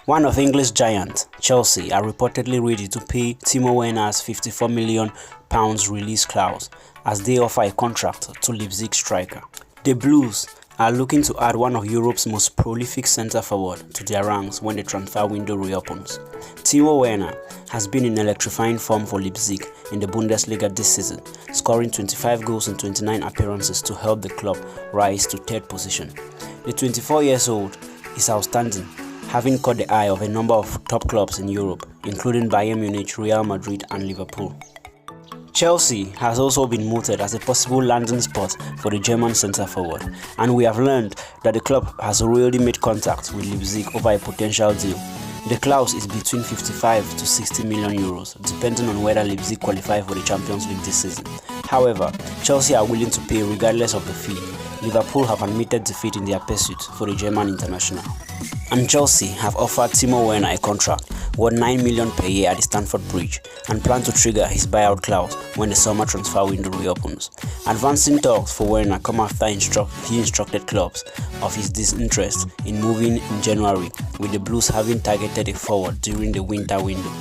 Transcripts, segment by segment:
One of English giants, Chelsea, are reportedly ready to pay Timo Werner's £54 million release clause as they offer a contract to Leipzig striker. The Blues are looking to add one of Europe's most prolific centre-forward to their ranks when the transfer window reopens. Timo Werner has been in electrifying form for Leipzig in the Bundesliga this season, scoring 25 goals in 29 appearances to help the club rise to third position. The 24-year-old is outstanding, having caught the eye of a number of top clubs in Europe, including Bayern Munich, Real Madrid and Liverpool. Chelsea has also been mooted as a possible landing spot for the German centre-forward, and we have learned that the club has already made contact with Leipzig over a potential deal. The clause is between 55 to 60 million euros, depending on whether Leipzig qualify for the Champions League this season. However, Chelsea are willing to pay regardless of the fee. Liverpool have admitted defeat in their pursuit for the German international. And Chelsea have offered Timo Werner a contract worth $9 million per year at the Stamford Bridge and plan to trigger his buyout clause when the summer transfer window reopens. Advancing talks for Werner come after he instructed clubs of his disinterest in moving in January, with the Blues having targeted a forward during the winter window.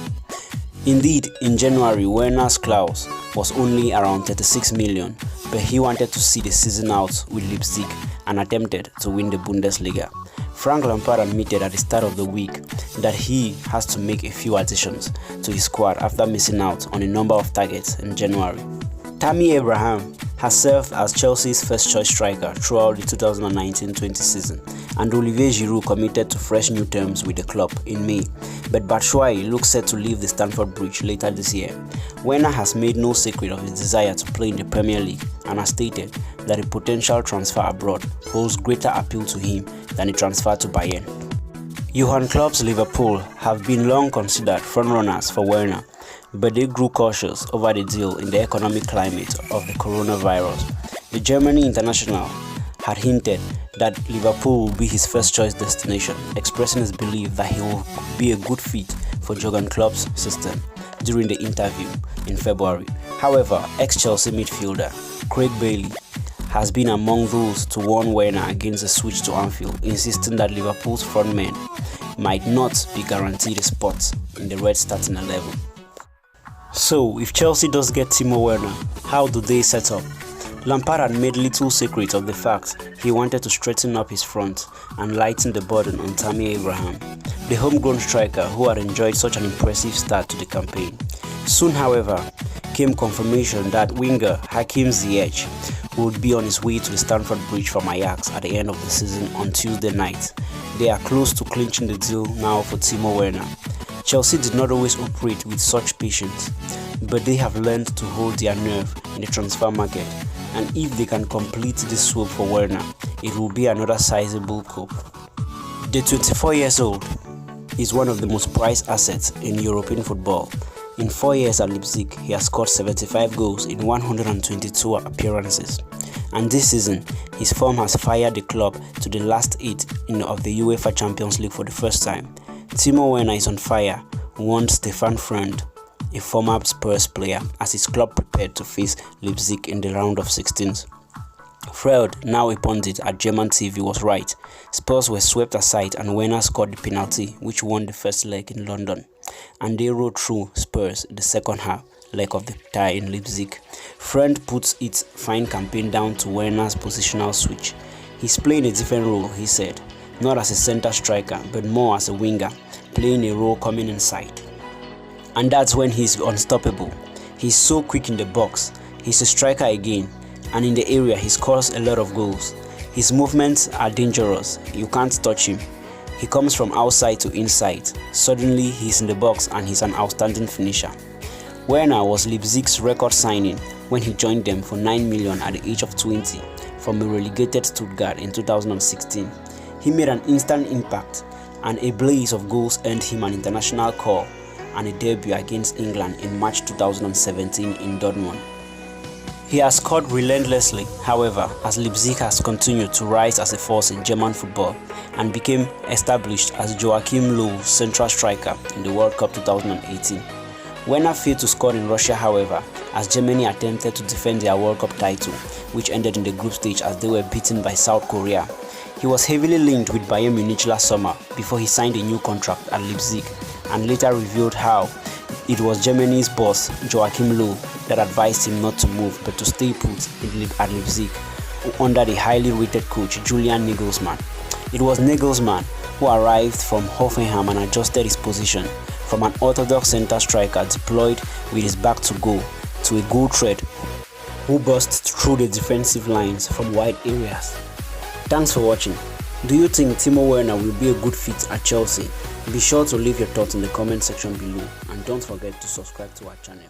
Indeed, in January, Werner's clause was only around 36 million, but he wanted to see the season out with Leipzig and attempted to win the Bundesliga. Frank Lampard admitted at the start of the week that he has to make a few additions to his squad after missing out on a number of targets in January. Tammy Abraham has served as Chelsea's first-choice striker throughout the 2019-20 season, and Olivier Giroud committed to fresh new terms with the club in May, but Batshuayi looks set to leave the Stamford Bridge later this year. Werner has made no secret of his desire to play in the Premier League and has stated that a potential transfer abroad holds greater appeal to him than a transfer to Bayern. Johan Klopp's Liverpool have been long considered frontrunners for Werner, but they grew cautious over the deal in the economic climate of the coronavirus. The Germany international had hinted that Liverpool will be his first choice destination, expressing his belief that he will be a good fit for Jurgen Klopp's system during the interview in February. However, ex-Chelsea midfielder Craig Bailey has been among those to warn Werner against a switch to Anfield, insisting that Liverpool's frontmen might not be guaranteed a spot in the Red starting 11. So, if Chelsea does get Timo Werner, how do they set up? Lampard had made little secret of the fact he wanted to straighten up his front and lighten the burden on Tammy Abraham, the homegrown striker who had enjoyed such an impressive start to the campaign. Soon, however, came confirmation that winger Hakim Ziyech would be on his way to the Stamford Bridge from Ajax at the end of the season on Tuesday night. They are close to clinching the deal now for Timo Werner. Chelsea did not always operate with such patience, but they have learned to hold their nerve in the transfer market, and if they can complete this swoop for Werner, it will be another sizable coup. The 24-year-old is one of the most prized assets in European football. In 4 years at Leipzig, he has scored 75 goals in 122 appearances, and this season, his form has fired the club to the last 8 of the UEFA Champions League for the first time. Timo Werner is on fire, warned Stefan Freund, a former Spurs player, as his club prepared to face Leipzig in the round of 16s. Freud, now a pundit at German TV, was right. Spurs were swept aside and Werner scored the penalty which won the first leg in London, and they rode through Spurs the second leg of the tie in Leipzig. Freund puts its fine campaign down to Werner's positional switch. He's playing a different role, he said, not as a centre striker but more as a winger, playing a role coming inside. And that's when he's unstoppable. He's so quick in the box, he's a striker again, and in the area he scores a lot of goals. His movements are dangerous, you can't touch him. He comes from outside to inside. Suddenly he's in the box and he's an outstanding finisher. Werner was Leipzig's record signing when he joined them for 9 million at the age of 20 from a relegated Stuttgart in 2016. He made an instant impact, and a blaze of goals earned him an international call and a debut against England in March 2017 in Dortmund. He has scored relentlessly, however, as Leipzig has continued to rise as a force in German football and became established as Joachim Löw's central striker in the World Cup 2018. Werner failed to score in Russia, however, as Germany attempted to defend their World Cup title, which ended in the group stage as they were beaten by South Korea. He was heavily linked with Bayern Munich last summer before he signed a new contract at Leipzig, and later revealed how it was Germany's boss, Joachim Löw, that advised him not to move but to stay put at Leipzig under the highly rated coach Julian Nagelsmann. It was Nagelsmann who arrived from Hoffenheim and adjusted his position from an orthodox center striker deployed with his back to goal to a goal threat who burst through the defensive lines from wide areas. Thanks for watching. Do you think Timo Werner will be a good fit at Chelsea? Be sure to leave your thoughts in the comment section below, and don't forget to subscribe to our channel.